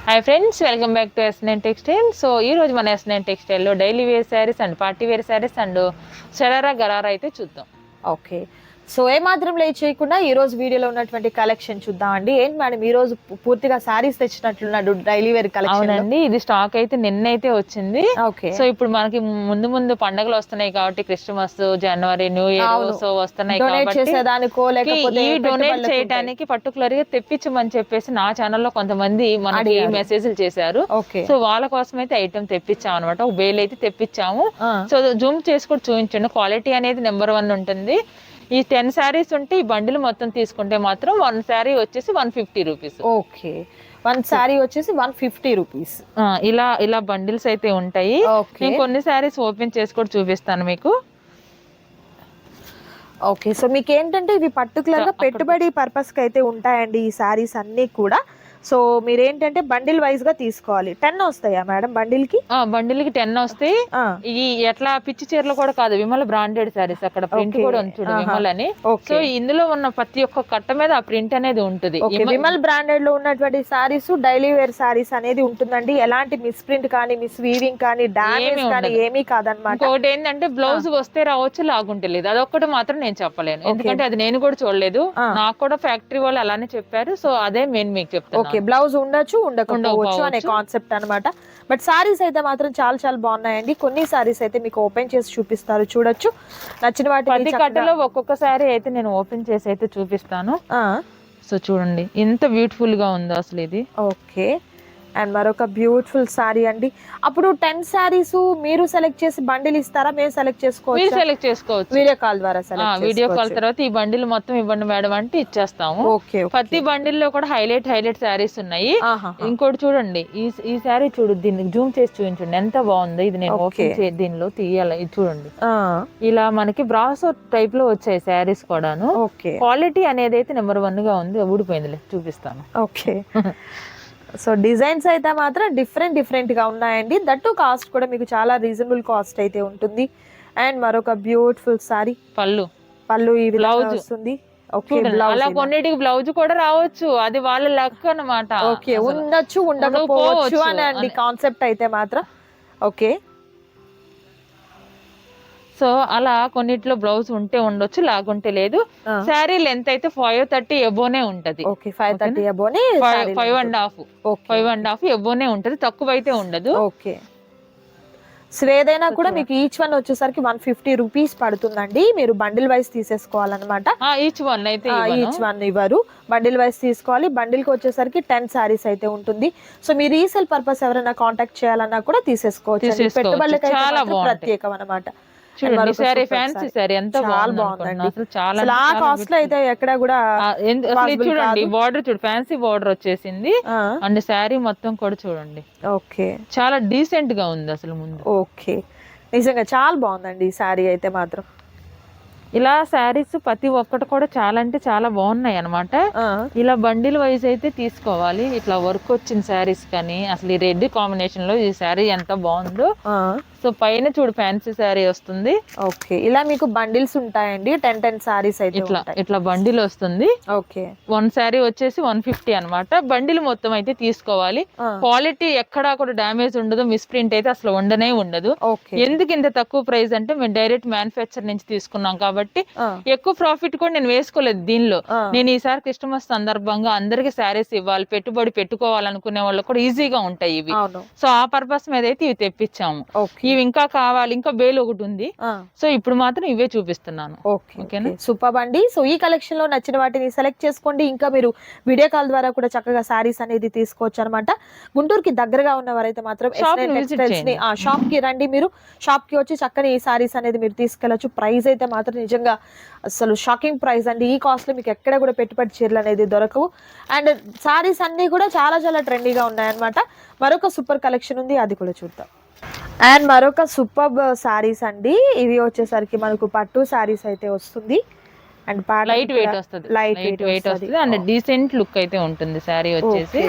Hi friends, welcome back to S9 textile. So ఈ రోజు మన S9 టెక్స్టైల్లో daily wear sarees and party wear sarees and sharara gharara అయితే చూద్దాం. ఓకే, సో ఏమాత్రం లేట్ చేయకుండా ఈ రోజు వీడియోలో ఉన్నటువంటి కలెక్షన్ చూద్దామండి. ఏంటి మేడం ఈ రోజు పూర్తిగా సారీస్ తెచ్చినట్లున్నాడు డైలీ వేర్ కలెక్షన్? అవునండి, ఇది స్టాక్ అయితే నిన్నైతే వచ్చింది. ఓకే, సో ఇప్పుడు మనకి ముందు పండుగలు వస్తున్నాయి కాబట్టి క్రిస్మస్, జనవరి, న్యూ ఇయర్ సో వస్తున్నాయి కాబట్టి డొనేట్ చేయడానికి పర్టికులర్ గా తెప్పించమని చెప్పేసి నా ఛానల్లో కొంతమంది మనకి మెసేజ్లు చేశారు. సో వాళ్ళ కోసం అయితే ఐటమ్ తెప్పించాము అనమాట. ఒక బేల్ అయితే తెప్పించాము. సో జూమ్ చేసి కూడా చూపించండి. క్వాలిటీ అనేది నెంబర్ 1 ఉంటుంది. ఈ 10 శారీస్ ఉంటే ఈ బండిల్ మొత్తం తీసుకుంటే మాత్రం 1 శారీ వచ్చేసి 150 రూపీస్. ఓకే, 1 శారీ వచ్చేసి 150 రూపీస్. ఇలా బండిల్స్ అయితే ఉంటాయి. నేను కొన్ని శారీస్ ఓపెన్ చేసి కూడా చూపిస్తాను మీకు. ఓకే, సో మీకు ఏంటంటే ఇవి పర్టికులర్ గా పెట్టుబడి పర్పస్ కి అయితే ఉంటాయండి ఈ శారీస్ అన్ని కూడా. సో మీరు ఏంటంటే బండిల్ వైజ్ గా తీసుకోవాలి. 10 వస్తాయా మేడం బండిల్ కి? 10 వస్తాయి. ఇది ఎట్లా పిచ్చి చీరలు కూడా కాదు, విమల బ్రాండెడ్ శారీస్. అక్కడ ప్రింట్ కూడా ఉంటుంది విమల్ అని. సో ఇందులో ఉన్న ప్రతి ఒక్క కట్ట మీద ఆ ప్రింట్ అనేది ఉంటుంది. విమల్ బ్రాండెడ్ లో ఉన్నటువంటి శారీస్ డైలీ వేర్ శారీస్ అనేది ఉంటుందండి. ఎలాంటి మిస్ ప్రింట్ కానీ మిస్ వీవింగ్ కానీ డామేజ్ కానీ ఏమీ కాదనమాట. ఇంకోటి ఏంటంటే బ్లౌజ్ వస్తే రావచ్చు, లాగుంటే లేదు. అదొక్కటి మాత్రం నేను చెప్పలేను, ఎందుకంటే అది నేను కూడా చూడలేదు. నాకు కూడా ఫ్యాక్టరీ వాళ్ళు అలానే చెప్పారు. సో అదే నేను మీకు చెప్తాను. బ్లౌజ్ ఉండొచ్చు ఉండకపోవచ్చు అనే కాన్సెప్ట్ అన్నమాట. బట్ సారీస్ అయితే మాత్రం చాలా చాలా బాగున్నాయండి. కొన్ని సారీస్ అయితే మీకు ఓపెన్ చేసి చూపిస్తారు, చూడొచ్చు. నచ్చిన వాటి ప్రతి కట్టలో ఒక్కొక్క సారీ అయితే నేను ఓపెన్ చేసి అయితే చూపిస్తాను. సో చూడండి ఎంత బ్యూటిఫుల్ గా ఉందో అసలు ఇది. ఓకే, అండ్ మరొక బ్యూటిఫుల్ సారీ అండి. అప్పుడు 10 సారీస్ మీరు సెలెక్ట్ చేసి బండిల్ ఇస్తారా? మేము సెలెక్ట్ చేసుకోవచ్చు. వీడియో కాల్ ద్వారా వీడియో కాల్ తర్వాత ఈ బండిల్ మొత్తం ఇవ్వండి మేడం అంటే ఇచ్చేస్తాము. ప్రతి బండిల్ లో కూడా హైలైట్ సారీస్ ఉన్నాయి. ఇంకోటి చూడండి, ఈ సారీ చూడు, దీన్ని జూమ్ చేసి చూపించండి ఎంత బాగుందో. ఇది నేను ఓపెన్ చేసి దీనిలో తీయాలి. ఇది చూడండి, ఇలా మనకి బ్రాసో టైప్ లో వచ్చాయి సారీస్ కూడాను. క్వాలిటీ అనేది అయితే నెంబర్ 1 గా ఉంది. ఊడిపోయింది, చూపిస్తాను. ఓకే, సో డిజైన్స్ అయితే మాత్రం డిఫరెంట్ గా ఉన్నాయండి. దట్టు కాస్ట్ కూడా మీకు చాలా రీజనబుల్ కాస్ట్ అయితే ఉంటుంది. అండ్ మరొక బ్యూటిఫుల్ సారీ. పళ్ళు ఈ విధంగా వస్తుంది. అలా కొన్నిటికి బ్లౌజ్ కూడా రావచ్చు, అది వాళ్ళ లక్ అన్నమాట. ఓకే, ఉండొచ్చు ఉండకపోవచ్చు అని కాన్సెప్ట్ అయితే మాత్రం. ఓకే, సో అలా కొన్నిట్లో బ్లౌజ్ ఉంటే ఉండొచ్చు, లాగుంటే లేదు. శారీ లెంత్ అయితే 530 ఎబోనే ఉంటది. 5.5 ఎబోనే ఉంటది, తక్కువ అయితే ఉండదు. ఓకే, సో ఏదైనా కూడా మీకు ఈచ్ వన్ వచ్చేసరికి 150 రూపీస్ పడుతుందండి. మీరు బండిల్ వైజ్ తీసేసుకోవాలన్నమాట. ఈచ్ వన్ ఇవ్వరు, బండిల్ వైజ్ తీసుకోవాలి. బండిల్ కి వచ్చేసరికి 10 సారీస్ అయితే ఉంటుంది. సో మీరు రీసేల్ పర్పస్ ఎవరైనా కాంటాక్ట్ చేయాలన్నా కూడా తీసేసుకోవచ్చు. పెట్టుబడులకి ప్రత్యేకం అన్నమాట. ఫ్యాన్సీ సారీ ఎంత చాలా బాగుందండి. చాలా కాస్ట్ లో అయితే ఎక్కడ కూడా చూడండి. బార్డర్ చూడు, ఫ్యాన్సీ బార్డర్ వచ్చేసింది. అండ్ శారీ మొత్తం కూడా చూడండి. ఓకే, చాలా డీసెంట్ గా ఉంది అసలు ముందు. ఓకే, నిజంగా చాలా బాగుందండి ఈ శారీ అయితే మాత్రం. ఇలా శారీస్ ప్రతి ఒక్కటి కూడా చాలా అంటే చాలా బాగున్నాయి అనమాట. ఇలా బండిల్ వైజ్ అయితే తీసుకోవాలి. ఇట్లా వర్క్ వచ్చిన శారీస్ కానీ అసలు ఈ రెడ్ కాంబినేషన్ లో ఈ శారీ ఎంత బాగుందో. సో పైన చూడు ఫ్యాన్సీ శారీ వస్తుంది. ఓకే, ఇలా మీకు బండిల్స్ ఉంటాయండి. 10 సారీస్ అయితే ఇట్లా బండిల్ వస్తుంది. ఓకే, 1 శారీ వచ్చేసి 150 అనమాట. బండిల్ మొత్తం అయితే తీసుకోవాలి. క్వాలిటీ ఎక్కడా కూడా డ్యామేజ్ ఉండదు, మిస్ ప్రింట్ అయితే అసలు ఉండనే ఉండదు. ఎందుకు ఇంత తక్కువ ప్రైస్ అంటే మేము డైరెక్ట్ మ్యానుఫ్యాక్చర్ నుంచి తీసుకున్నాం కాబట్టి ఎక్కువ ప్రాఫిట్ కూడా నేను వేసుకోలేదు దీనిలో. నేను ఈసారి క్రిస్టమస్ సందర్భంగా అందరికి శారీస్ ఇవ్వాలి, పెట్టుబడి పెట్టుకోవాలనుకునే వాళ్ళు కూడా ఈజీగా ఉంటాయి ఇవి. సో ఆ పర్పస్ మీద అయితే ఇవి తెప్పించాము. ఇవి ఇంకా కావాలి, ఇంకా బేల్ ఒకటి ఉంది. సో ఇప్పుడు మాత్రం ఇవే చూపిస్తున్నాను. ఓకేనా, సూపర్ అండి. సో ఈ కలెక్షన్ లో నచ్చిన వాటిని సెలెక్ట్ చేసుకోండి. ఇంకా మీరు వీడియో కాల్ ద్వారా కూడా చక్కగా సారీస్ అనేది తీసుకోవచ్చు అనమాట. గుంటూరుకి దగ్గరగా ఉన్న వారైతే మాత్రం షాప్ కి రండి. మీరు షాప్ కి వచ్చి చక్కని ఈ సారీస్ అనేది మీరు తీసుకెళ్లొచ్చు. ప్రైస్ అయితే మాత్రం నిజంగా అసలు షాకింగ్ ప్రైస్ అండి. ఈ కాస్ట్ లో మీకు ఎక్కడ కూడా పెట్టుబడి చీరలు అనేది దొరకవు. అండ్ సారీస్ అన్ని కూడా చాలా చాలా ట్రెండీగా ఉన్నాయన్నమాట. మరొక సూపర్ కలెక్షన్ ఉంది, అది కూడా చూద్దాం. అండ్ మరొక సూపర్ సారీస్ అండి. ఇవి వచ్చేసరికి మనకు పట్టు సారీస్ అయితే వస్తుంది. అండ్ లైట్ వెయిట్ వస్తుంది అండ్ డీసెంట్ లుక్ అయితే ఉంటుంది శారీ వచ్చేసి.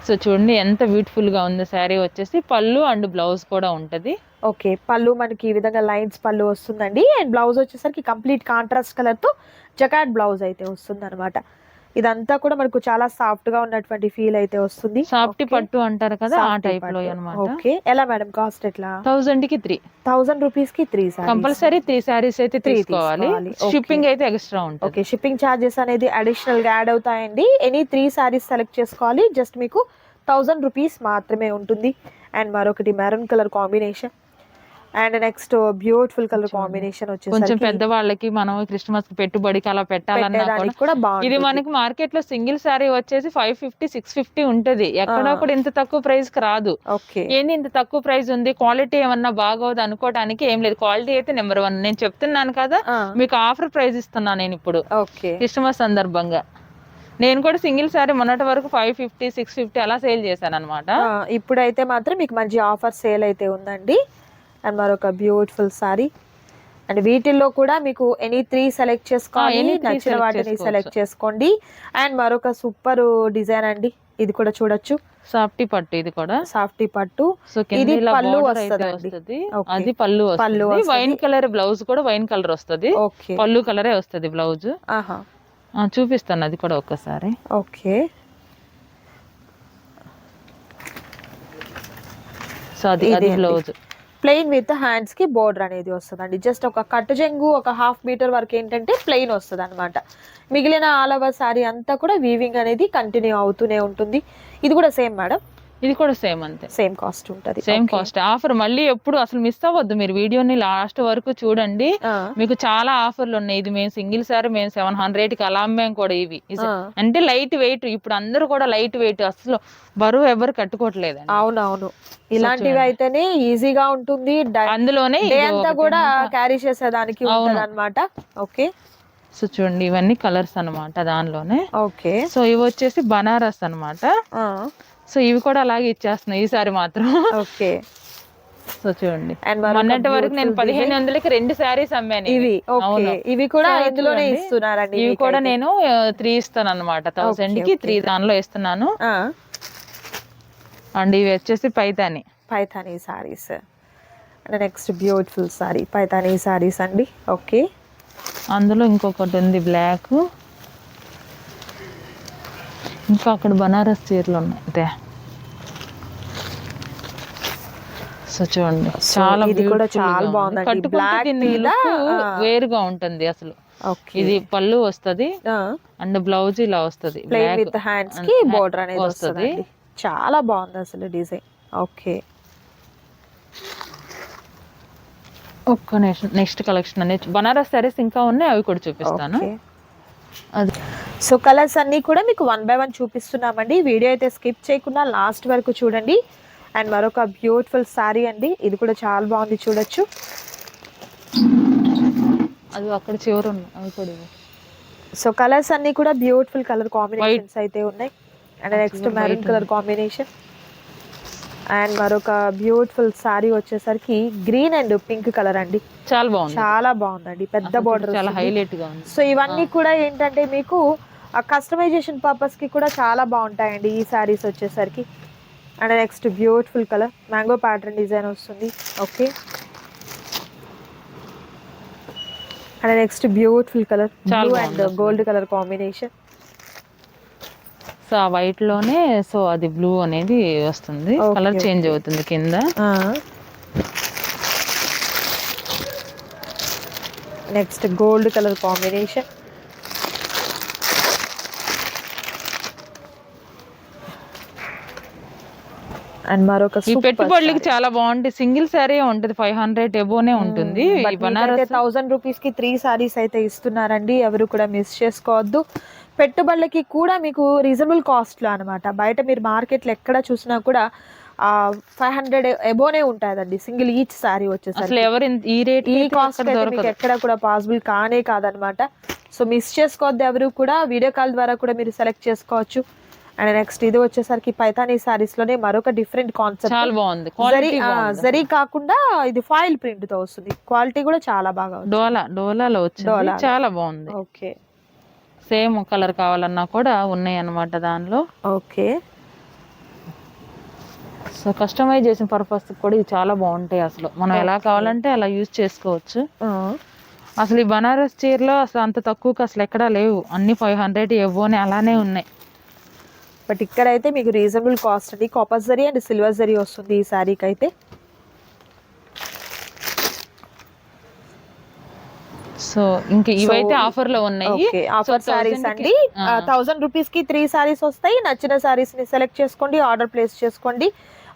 సో చూడండి ఎంత బ్యూటిఫుల్ గా ఉంది శారీ వచ్చేసి. పళ్ళు అండ్ బ్లౌజ్ కూడా ఉంటది. ఓకే, పళ్ళు మనకి ఈ విధంగా లైన్స్ పళ్ళు వస్తుందండి. అండ్ బ్లౌజ్ వచ్చేసరికి కంప్లీట్ కాంట్రాస్ట్ కలర్ తో జకాట్ బ్లౌజ్ అయితే వస్తుంది అనమాట. ఇదంతా కూడా మనకు చాలా సాఫ్ట్ గా ఉన్నటువంటి ఫీల్ అయితే వస్తుంది. సాఫ్టీ పట్టు అంటారు కదా, ఆ టైప్ లో అన్నమాట. ఓకే, ఎలా మేడం కాస్ట్ ఎట్లా? 1000 కి 3. 1000 రూపీస్ కి 3 సారీస్. కంపల్సరీ 3 సారీస్ అయితే తీసుకోవాలి. షిప్పింగ్ అయితే ఎక్స్ట్రా ఉంటుంది. ఓకే, షిప్పింగ్ ఛార్జెస్ అనేది అడిషనల్ గా యాడ్ అవుతాయండి. ఎనీ 3 సారీస్ సెలెక్ట్ చేసుకోవాలి. జస్ట్ మీకు 1000 రూపీస్ మాత్రమే ఉంటుంది. అండ్ మరొకటి maroon colour combination, and next beautiful colour combination వచ్చేసి కొంచెం పెద్దవాళ్ళకి మనం క్రిస్మస్ కి పెట్టుబడికి అలా పెట్టాలన్నా కూడా ఇది మనకి మార్కెట్ లో సింగిల్ సారీ వచ్చేసి 550 650 ఉంటది. ఎక్కడా కూడా ఇంత తక్కువ ప్రైస్ కి రాదు. ఏంది ఇంత తక్కువ ప్రైస్ ఉంది, క్వాలిటీ ఏమన్నా బాగోదు అనుకోవడానికి ఏం లేదు. క్వాలిటీ అయితే నెంబర్ 1. నేను చెప్తున్నాను కదా, మీకు ఆఫర్ ప్రైస్ ఇస్తున్నా నేను ఇప్పుడు క్రిస్మస్ సందర్భంగా. నేను కూడా సింగిల్ సారీ మొన్నటి వరకు 550 650 అలా సేల్ చేశాను అనమాట. ఇప్పుడైతే మాత్రం మీకు మంచి ఆఫర్ సేల్ అయితే ఉందండి. అండ్ మరొక బ్యూటిఫుల్ సారీ. అండ్ వీటిల్లో కూడా మీకు ఎనీ 3 సెలెక్ట్ చేసుకోవాలి, నచ్చిన వాటిని సెలెక్ట్ చేసుకోండి. అండ్ మరొక సూపర్ డిజైన్ అండి, ఇది కూడా చూడొచ్చు. సాఫ్టీ పట్టు, ఇది కూడా సాఫ్టీ పట్టు. ఇది పళ్ళు వస్తది, అది పళ్ళు వస్తుంది. వైన్ కలర్ బ్లౌజ్ కూడా వైన్ కలర్ వస్తుంది. పళ్ళు కలరే వస్తుంది బ్లౌజ్. చూపిస్తాను అది కూడా ఒక్కసారి. ఓకే, సో అది బ్లౌజ్ ప్లెయిన్ విత్ హ్యాండ్స్ కి బోర్డర్ అనేది వస్తుందండి. జస్ట్ ఒక కట్టు చెంగు ఒక 1/2 మీటర్ వరకు ఏంటంటే ప్లెయిన్ వస్తుంది అనమాట. మిగిలిన ఆల్ ఓవర్ సారీ అంతా కూడా వీవింగ్ అనేది కంటిన్యూ అవుతూనే ఉంటుంది. ఇది కూడా సేమ్ మేడం? ఇది కూడా సేమ్, అంతే సేమ్ కాస్ట్ ఉంటుంది. Same cost. ఆఫర్ మళ్ళీ ఎప్పుడు అసలు మిస్ అవ్వద్దు. మీరు వీడియోని లాస్ట్ వరకు చూడండి, మీకు చాలా ఆఫర్లు ఉన్నాయి. ఇది మేము సింగిల్ సారీ మేము 700 కి అలా అమ్మాం కూడా. ఇవి అంటే లైట్ వెయిట్. ఇప్పుడు అందరూ కూడా లైట్ వెయిట్, అసలు బరువు ఎవరు కట్టుకోవట్లేదు. అవునవును, ఇలాంటివి అయితేనే ఈజీగా ఉంటుంది. అందులోనే అంతా కూడా క్యారీ చేసేదానికి ఉంటుంది అన్నమాట. ఓకే, సో చూడండి ఇవన్నీ కలర్స్ అన్నమాట దానిలోనే. ఓకే, సో ఇవి వచ్చేసి బనారస్ అన్నమాట. సో ఇవి కూడా అలాగే ఇచ్చేస్తున్నాయి ఈసారి మాత్రం. ఓకే, సో చూడండి మొన్నటి వరకు నేను 1500కి 2 సారీస్ అమ్మాను. ఇవి కూడా ఇందులోనే ఇస్తున్నారండి. ఇవి కూడా నేను 3 ఇస్తాను అనమాట. 1000 కి 3 దానిలో ఇస్తున్నాను. అండ్ ఇవి వచ్చేసి Paithani saris. And next beautiful sorry Paithani saris అండి. ఓకే, అందులో ఇంకొకటి ఉంది బ్లాక్. ఇంకా అక్కడ బనారస్ చీరలు ఉన్నాయి. సో చూడండి చాలా ఇది కూడా చాలా బాగుంది. బ్లాక్ మీద వేరుగా ఉంటుంది అసలు. ఇది పళ్ళు వస్తది అండ్ బ్లౌజ్ ఇలా వస్తది. ప్లెయిన్ విత్ హ్యాండ్స్ కి బోర్డర్ అనేది వస్తది. చాలా బాగుంది అసలు డిజైన్. ఓకే, ఒక్క నెక్స్ట్ కలెక్షన్ అనేది బనారస్ సారీస్ ఇంకా ఉన్నాయి, అవి కూడా చూపిస్తాను. సో కలర్స్ అన్ని కూడా మీకు 1 by 1 చూపిస్తున్నామండి. వీడియో అయితే స్కిప్ చేయకుండా లాస్ట్ వరకు చూడండి. అండ్ మరొక బ్యూటిఫుల్ సారీ అండి, ఇది కూడా చాలా బాగుంది, చూడొచ్చు. అది అక్కడ చివరి అవి కూడా. సో కలర్స్ అన్ని కూడా బ్యూటిఫుల్ కలర్ కాంబినేషన్స్ అయితే ఉన్నాయి. And next maroon colour combination. And మరొక బ్యూటిఫుల్ సారీ వచ్చేసరికి గ్రీన్ అండ్ పింక్ కలర్ అండి. చాలా బాగుందండి, పెద్ద బోర్డర్, చాలా హైలైట్ గా ఉంది. సో ఇవన్నీ కూడా ఏంటంటే మీకు కస్టమైజేషన్ పర్పస్ కి కూడా చాలా బాగుంటాయండి ఈ సారీస్ వచ్చేసరికి. And next beautiful colour mango pattern design వస్తుంది. Okay, and next beautiful colour blue and gold colour combination. So ఆ వైట్ లోనే సో అది బ్లూ అనేది వస్తుంది, కలర్ చేంజ్ అవుతుంది కింద. Next gold colour combination. And మరొక ఈ పెట్టుబడులకి చాలా బాగుంటుంది. సింగిల్ సారీ ఉంటుంది 500 ఎబోనే ఉంటుంది. 1000 రూపీస్ కి 3 సారీస్ అయితే ఇస్తున్నారండి, ఎవరు కూడా మిస్ చేసుకోవద్దు. పెట్టుబడులకి కూడా మీకు రీజనబుల్ కాస్ట్ లో అనమాట. బయట మీరు మార్కెట్ లో ఎక్కడ చూసినా కూడా 500 ఎబోనే ఉంటుందండి సింగిల్ ఈచ్ సారీ వచ్చేసరికి. ఈ కాస్ట్ మీకు ఎక్కడ కూడా పాసిబుల్ కానే కాదనమాట. సో మిస్ చేసుకోవద్దు ఎవరు కూడా. వీడియో కాల్ ద్వారా కూడా మీరు సెలెక్ట్ చేసుకోవచ్చు. అండ్ నెక్స్ట్ ఇది వచ్చేసరికి పైతానీ సారీస్ లోనే మరొక డిఫరెంట్ కాన్సెప్ట్. చాలా బాగుంది. జరీ కాకుండా ఇది ఫాయిల్ ప్రింట్ తో వస్తుంది. క్వాలిటీ కూడా చాలా బాగా డోలాలో వచ్చింది, చాలా బాగుంది. ఓకే, సేమ్ కలర్ కావాలన్నా కూడా ఉన్నాయి అన్నమాట దానిలో. ఓకే, సో కస్టమైజేషన్ పర్పస్ కూడా ఇది చాలా బాగుంటాయి. అసలు మనం ఎలా కావాలంటే అలా యూజ్ చేసుకోవచ్చు. అసలు ఈ బనారస్ చీరలో అసలు అంత తక్కువకి అసలు ఎక్కడా లేవు, అన్ని 500 ఎవ్వోని అలానే ఉన్నాయి. బట్ ఇక్కడైతే మీకు రీజనబుల్ కాస్ట్ అండి. Copper zari and silver zari వస్తుంది ఈ శారీకి అయితే. సో ఇంకా ఇవైతే ఆఫర్ లో ఉన్నాయి. ఆఫర్ సారీస్ అండి. 1000 రూపీస్ కి 3 సారీస్ వస్తాయి. నచ్చిన సారీస్ ని సెలెక్ట్ చేసుకోండి, ఆర్డర్ ప్లేస్ చేసుకోండి.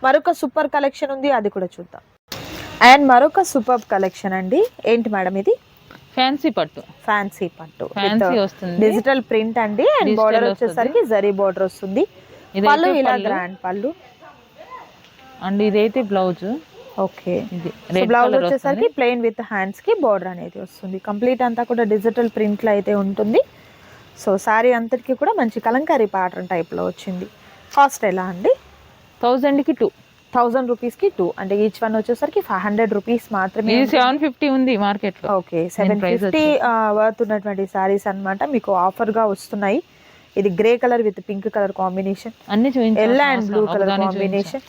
మరొక సూపర్ కలెక్షన్ ఉంది, అది కూడా చూద్దాం. అండ్ మరొక సూపర్ కలెక్షన్ అండి. ఏంటి మేడం ఇది? ఫ్యాన్సీ పట్టు. ఫ్యాన్సీ పట్టు వస్తుంది, డిజిటల్ ప్రింట్ అండి. అండ్ బోర్డర్ వచ్చేసరికి జరీ బోర్డర్ వస్తుంది. పళ్ళు ఇలా గ్రాండ్ పళ్ళు అండ్ ఇదైతే బ్లౌజ్. ఓకే, బ్లౌజ్ వచ్చేసరికి ప్లెయిన్ విత్ హ్యాండ్స్ కి బోర్డర్ అనేది వస్తుంది. కంప్లీట్ అంతా కూడా డిజిటల్ ప్రింట్ లో అయితే ఉంటుంది. సో సారీ అంతటికి కూడా మంచి కలంకారీ ప్యాటర్న్ టైప్ లో వచ్చింది. కాస్ట్ ఎలా అండి? 1000 కి 2. 1000 రూపీస్ కి 2 అంటే ఈచ్ వన్ వచ్చేసరికి 500 రూపీస్ మాత్రమే. 750 ఉంది మార్కెట్ లో. ఓకే, 750 వర్త్ ఉన్నటువంటి సారీస్ అన్నమాట మీకు ఆఫర్ గా వస్తున్నాయి. ఇది grey colour with pink colour combination, అన్ని yellow and blue colour combination.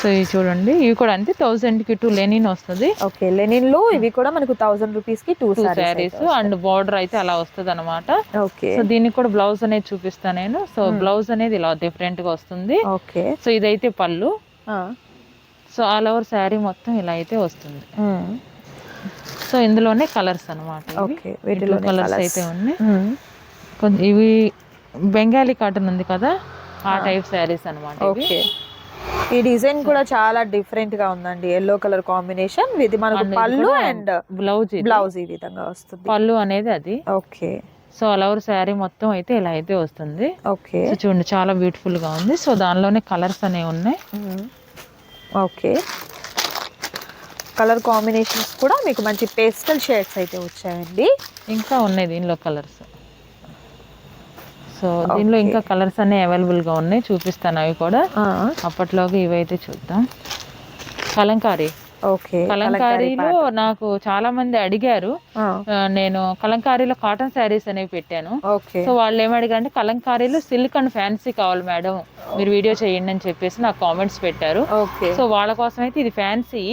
So ఇవి చూడండి, ఇవి కూడా అంతే 1000 కి 2 లెనిన్ వస్తుంది. ఓకే, లెనిన్ లో ఇవి కూడా మనకు 1000 రూపీస్ కి 2 సారీస్ అండ్ బార్డర్ అయితే అలా వస్తుంది అనమాట. ఓకే, సో దీనికి కూడా బ్లౌజ్ అనేది చూపిస్తాను నేను. సో బ్లౌజ్ అనేది ఇలా డిఫరెంట్ గా వస్తుంది. ఓకే, సో ఇదైతే పళ్ళు. సో ఆల్ ఓవర్ శారీ మొత్తం ఇలా అయితే వస్తుంది. సో ఇందులోనే కలర్స్ అనమాట. వీటిలో కలర్స్ అయితే ఉన్నాయి. కొంచెం ఇవి బెంగాలీ కాటన్ ఉంది కదా, ఆ టైప్ శారీస్ అనమాట. ఓకే, ఈ డిజైన్ కూడా చాలా డిఫరెంట్ గా ఉందండి. ఎల్లో కలర్ కాంబినేషన్ ఇది మనకు పళ్ళు అండ్ బ్లౌజ్ ఈ విధంగా వస్తుంది. పళ్ళు అనేది అది. Okay, so all over sari మొత్తం అయితే ఇలా అయితే వస్తుంది. ఓకే, సో చూడండి చాలా బ్యూటిఫుల్ గా ఉంది. సో దానిలోనే కలర్స్ అనేవి ఉన్నాయి. ఓకే, కలర్ కాంబినేషన్స్ కూడా మీకు మంచి పేస్టల్ షేడ్స్ అయితే వచ్చాయండి. ఇంకా ఉన్నాయి దీనిలో కలర్స్. సో దీనిలో ఇంకా కలర్స్ అన్ని అవైలబుల్ గా ఉన్నాయి, చూపిస్తాను అవి కూడా. అప్పట్లోకి ఇవైతే చూద్దాం. కలంకారీ. ఓకే, కలంకారీలో నాకు చాలా మంది అడిగారు. నేను కలంకారీలో కాటన్ శారీస్ అనేవి పెట్టాను. సో వాళ్ళు ఏమడిగారంటే కలంకారీలో సిల్క్ అండ్ ఫ్యాన్సీ కావాలి మేడం, మీరు వీడియో చేయండి అని చెప్పేసి నాకు కామెంట్స్ పెట్టారు. సో వాళ్ళ కోసం అయితే ఇది ఫ్యాన్సీ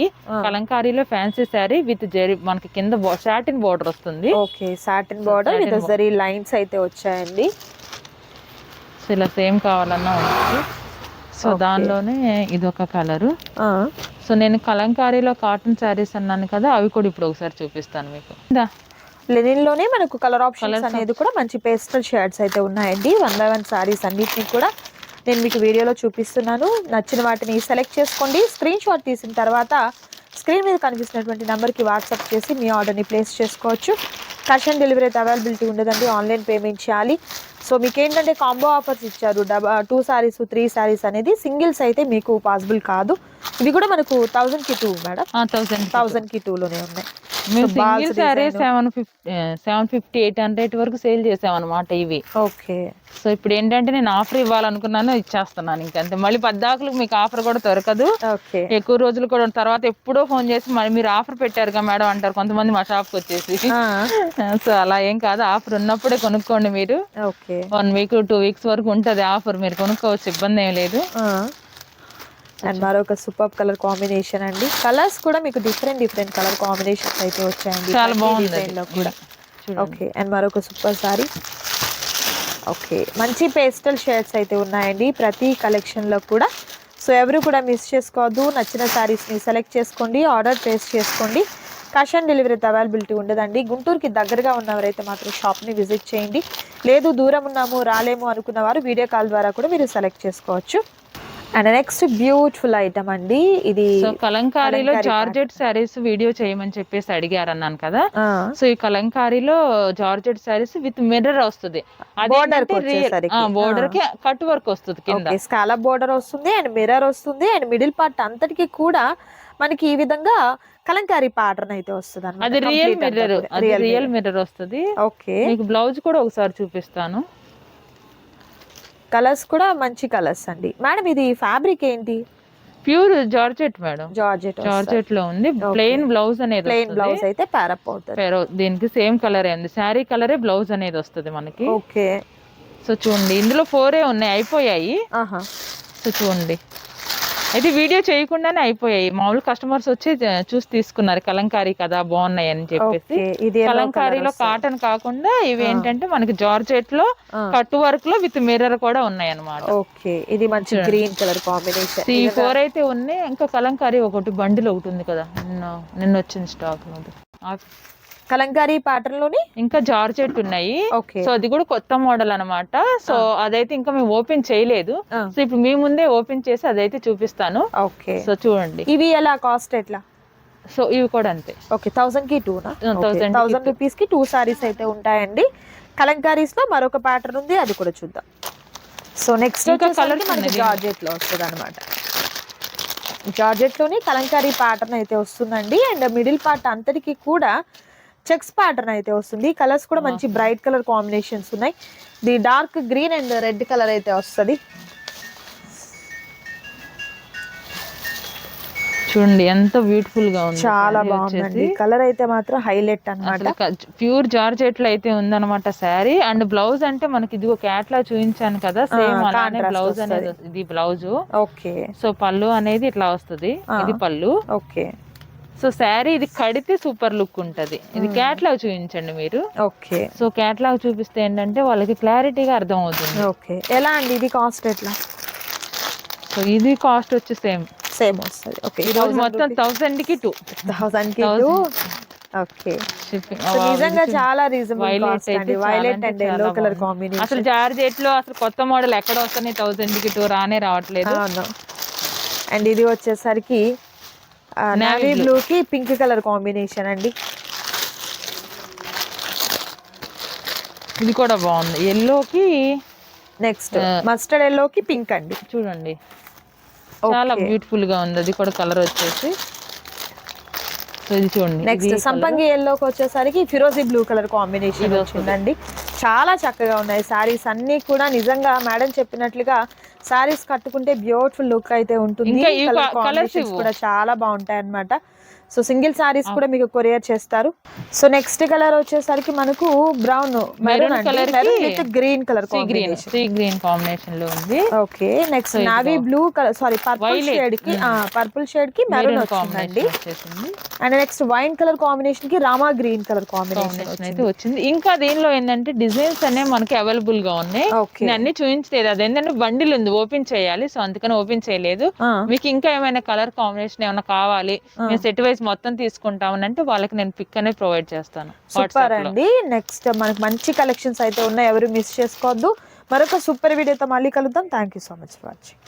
కలంకారీలో ఫ్యాన్సీ శారీ విత్ జరీ, మనకి కింద సాటిన్ బోర్డర్ వస్తుంది. Okay, satin border with zari lines అయితే వచ్చాయండి. సో ఇలా సేమ్ కావాలన్నా ఉంటుంది. సో దానిలోనే ఇదొక కలరు. సో నేను కలంకారీలో కాటన్ శారీస్ అన్నాను కదా, అవి కూడా ఇప్పుడు ఒకసారి చూపిస్తాను మీకు. లెనిన్ లోనే మనకు కలర్ ఆప్షన్స్ అనేది కూడా మంచి పేస్టల్ షేడ్స్ అయితే ఉన్నాయండి. 1 by 1 సారీస్ అన్నిటిని కూడా నేను మీకు వీడియోలో చూపిస్తున్నాను. నచ్చిన వాటిని సెలెక్ట్ చేసుకోండి. స్క్రీన్ షాట్ తీసిన తర్వాత స్క్రీన్ మీద కనిపిస్తున్నటువంటి నెంబర్కి వాట్సాప్ చేసి మీ ఆర్డర్ని ప్లేస్ చేసుకోవచ్చు. క్యాష్ ఆన్ డెలివరీ అయితే అవైలబిలిటీ ఉండదండి, ఆన్లైన్ పేమెంట్ చేయాలి. సో మీకు ఏంటంటే కాంబో ఆఫర్స్ ఇచ్చారు, 2 సారీస్ 3 సారీస్ అనేది, సింగిల్స్ అయితే మీకు పాసిబుల్ కాదు. ఇవి కూడా మనకు 1000 కి 2 మేడం. 1000 కి 2 లోనే ఉన్నాయి. మేము సింగిల్ సారీ 750 800 వరకు సేల్ చేసాం అనమాట ఇవి. ఓకే, సో ఇప్పుడు ఏంటంటే నేను ఆఫర్ ఇవ్వాలనుకున్నాను, ఇచ్చేస్తున్నాను. ఇంకంతే, మళ్ళీ పద్దాకులకు మీకు ఆఫర్ కూడా దొరకదు. ఎక్కువ రోజులు కూడా తర్వాత ఎప్పుడో ఫోన్ చేసి మరి మీరు ఆఫర్ పెట్టారుగా మేడం అంటారు కొంతమంది మా షాప్కి వచ్చేసి. సో అలా ఏం కాదు, ఆఫర్ ఉన్నప్పుడే కొనుక్కోండి మీరు. 1 వీక్ 2 వీక్స్ వరకు ఉంటది ఆఫర్, మీరు కొనుక్కోవచ్చు, ఇబ్బంది ఏం లేదు. అండ్ మరొక సూపర్ కలర్ కాంబినేషన్ అండి. కలర్స్ కూడా మీకు డిఫరెంట్ కలర్ కాంబినేషన్స్ అయితే వచ్చాయండి, చాలా బాగుంది కూడా. ఓకే, అండ్ మరొక సూపర్ సారీ. ఓకే, మంచి పేస్టల్ షేడ్స్ అయితే ఉన్నాయండి ప్రతి కలెక్షన్ లో కూడా. సో ఎవరు కూడా మిస్ చేసుకోవద్దు. నచ్చిన సారీస్ ని సెలెక్ట్ చేసుకోండి, ఆర్డర్ ప్లేస్ చేసుకోండి. క్యాష్ ఆన్ డెలివరీ అయితే అవైలబిలిటీ ఉండదండి. గుంటూరుకి దగ్గరగా ఉన్నవారైతే మాత్రం షాప్ని విజిట్ చేయండి. లేదు దూరం ఉన్నాము రాలేము అనుకున్న వారు వీడియో కాల్ ద్వారా కూడా మీరు సెలెక్ట్ చేసుకోవచ్చు. అండ్ నెక్స్ట్ బ్యూటిఫుల్ ఐటమ్ అండి ఇది. కలంకారీలో జార్జెట్ శారీస్ వీడియో చేయమని చెప్పేసి అడిగారు అన్నాను కదా. సో ఈ కలంకారీలో జార్జెట్ శారీస్ విత్ మిర్రర్ వస్తుంది, బోర్డర్ కి కట్ వర్క్ వస్తుంది, కింద స్కాలప్ బోర్డర్ వస్తుంది అండ్ మిర్రర్ వస్తుంది. అండ్ మిడిల్ పార్ట్ అంతటికి కూడా మనకి ఈ విధంగా కలంకారీ ప్యాటర్న్ అయితే వస్తుంది అన్నమాట. అది రియల్ మిర్రర్ వస్తుంది. ఓకే, మీకు బ్లౌజ్ కూడా ఒకసారి చూపిస్తాను. కలర్స్ కూడా మంచి కలర్స్ అండి. మేడం ఇది ఫ్యాబ్రిక్ ఏంటి? ప్యూర్ జార్జెట్ మేడం, జార్జెట్ లో ఉంది. ప్లెయిన్ బ్లౌజ్ అనేది, ప్లెయిన్ బ్లౌజ్ అయితే ప్యారప్ అవుతుంది. దీనికి సేమ్ కలర్ ఉంది, శారీ కలరే బ్లౌజ్ అనేది వస్తుంది మనకి. ఓకే, సో చూడండి ఇందులో 4 ఉన్నాయి, అయిపోయాయి. సో చూడండి అయితే వీడియో చేయకుండానే అయిపోయాయి. మామూలు కస్టమర్స్ వచ్చి చూసి తీసుకున్నారు, కలంకారీ కదా బాగున్నాయి అని చెప్పేసి. ఇది కలంకారీలో కాటన్ కాకుండా ఇవి ఏంటంటే మనకి జార్జెట్ లో కట్ వర్క్ లో విత్ మిర్రర్ కూడా ఉన్నాయి అన్నమాట. ఓకే, ఇది మంచి గ్రీన్ కలర్ కాంబినేషన్. ఈ 4 అయితే ఉన్నాయి. ఇంకా కలంకారీ ఒకటి బండిల్ ఒకటి ఉంది కదా, నిన్న వచ్చింది స్టాక్ కలంకారీ ప్యాటర్న్ లోని ఇంకా జార్జెట్ ఉన్నాయి. సో అది కూడా కొత్త మోడల్ అన్నమాట. సో అదైతే ఇంకా మేము ఓపెన్ చేయలేదు. సో ఇప్పుడు మీ ముందే ఓపెన్ చేసి అదైతే చూపిస్తాను. ఓకే, సో చూడండి. ఇవి ఎలా కాస్ట్ ఎట్లా? సో ఇవి కూడా అంతే. ఓకే, 1000 కి 2 1000 రూపీస్ కి 2 సారీస్ అయితే ఉంటాయండి. కలంకారీస్ లో మరొక ప్యాటర్న్ ఉంది, అది కూడా చూద్దాం. సో నెక్స్ట్ కలర్ మనకి జార్జెట్ లో వస్తుంది అనమాట. జార్జెట్ లోని కలంకారీ ప్యాటర్న్ అయితే వస్తుందండి. అండ్ మిడిల్ పార్ట్ అంతటికి కూడా చెక్స్ ప్యాటర్న్ అయితే వస్తుంది. కలర్స్ కూడా మంచి బ్రైట్ కలర్ కాంబినేషన్స్ ఉన్నాయి. The dark green and red colour అయితే వస్తుంది. చూడండి ఎంత బ్యూటిఫుల్ గా ఉంది, చాలా బాగుందండి. కలర్ అయితే మాత్రం హైలైట్ అన్నమాట. ప్యూర్ జార్జెట్ లో అయితే ఉందన్నమాట శారీ. అండ్ బ్లౌజ్ అంటే మనకి ఇదిగో క్యాట్లాగ్ చూపించాను కదా, సేమ్ అలానే బ్లౌజ్ అనేది. ఇది బ్లౌజ్. ఓకే, సో పళ్ళు అనేది ఇట్లా వస్తుంది, ఇది పళ్ళు. ఓకే, సో శారీ ఇది కడితే సూపర్ లుక్ ఉంటది. ఇది క్యాట్లాగ్ చూపించండి మీరు. ఓకే, సో క్యాట్లాగ్ చూపిస్తే ఏంటంటే వాళ్ళకి క్లారిటీగా అర్థం అవుతుంది. ఓకే, ఎలా అండి ఇది కాస్ట్ ఎట్లా? సో ఇది కాస్ట్ వచ్చి సేమ్ వస్తుంది. ఓకే, ఈ రోజు మొత్తం 1000 కి 2. 1000 కి 2. ఓకే, నిజంగా చాలా రీజనబుల్ కాస్ట్ అండి. Violet and yellow colour combination. అసలు జార్జెట్ లో అసలు కొత్త మోడల్ ఎక్కడ వస్తున్నాయి 1000 కి 2 రానే రావట్లేదు. అండ్ ఇది వచ్చేసరికి నేవీ బ్లూ కి పింక్ కలర్ కాంబినేషన్ అండి. ఇది కూడా బాగుంది. ఎల్లోకి నెక్స్ట్ మస్టర్డ్ ఎల్లోకి పింక్ అండి. చూడండి చాలా బ్యూటిఫుల్ గా ఉంది. అది కూడా కలర్ వచ్చేసి. సో ఇది చూడండి. నెక్స్ట్ సంపంగి ఎల్లోకి వచ్చేసరికి ఫిరోజీ బ్లూ కలర్ కాంబినేషన్ వచ్చిందండి. చాలా చక్కగా ఉన్నాయి సారీస్ అన్ని కూడా. నిజంగా మేడం చెప్పినట్లుగా సారీస్ కట్టుకుంటే బ్యూటిఫుల్ లుక్ అయితే ఉంటుంది. కలర్స్ కూడా చాలా బాగుంటాయి అన్నమాట. సో సింగిల్ సారీస్ కూడా మీకు కొరియర్ చేస్తారు. సో నెక్స్ట్ కలర్ వచ్చేసరికి మనకు brown maroon colour with green colour green combination లో ఉంది. Okay, next navy blue colour sorry purple shade కి మెరూన్ వచ్చిందండి. And next wine colour combination కి రామా గ్రీన్ కలర్ కాంబినేషన్ అయితే వచ్చింది. ఇంకా దీనిలో ఏంటంటే డిజైన్స్ అనేవి మనకి అవైలబుల్ గా ఉన్నాయి. నేను అన్ని చూపించలేదు, అదేంటంటే బండిల్ ఉంది, ఓపెన్ చేయాలి. సో అందుకని ఓపెన్ చేయలేదు. మీకు ఇంకా ఏమైనా కలర్ కాంబినేషన్ ఏమైనా కావాలి, మేము సెట్ వైజ్ మొత్తం తీసుకుంటామనంటే వాళ్ళకి నేను పిక్ అనేది ప్రొవైడ్ చేస్తాను. సూపర్ అండి. నెక్స్ట్ మనకి మంచి కలెక్షన్స్ అయితే ఉన్నాయి, ఎవరు మిస్ చేసుకోవద్దు. మరొక సూపర్ వీడియోతో మళ్ళీ కలుద్దాం. Thank you so much for watching.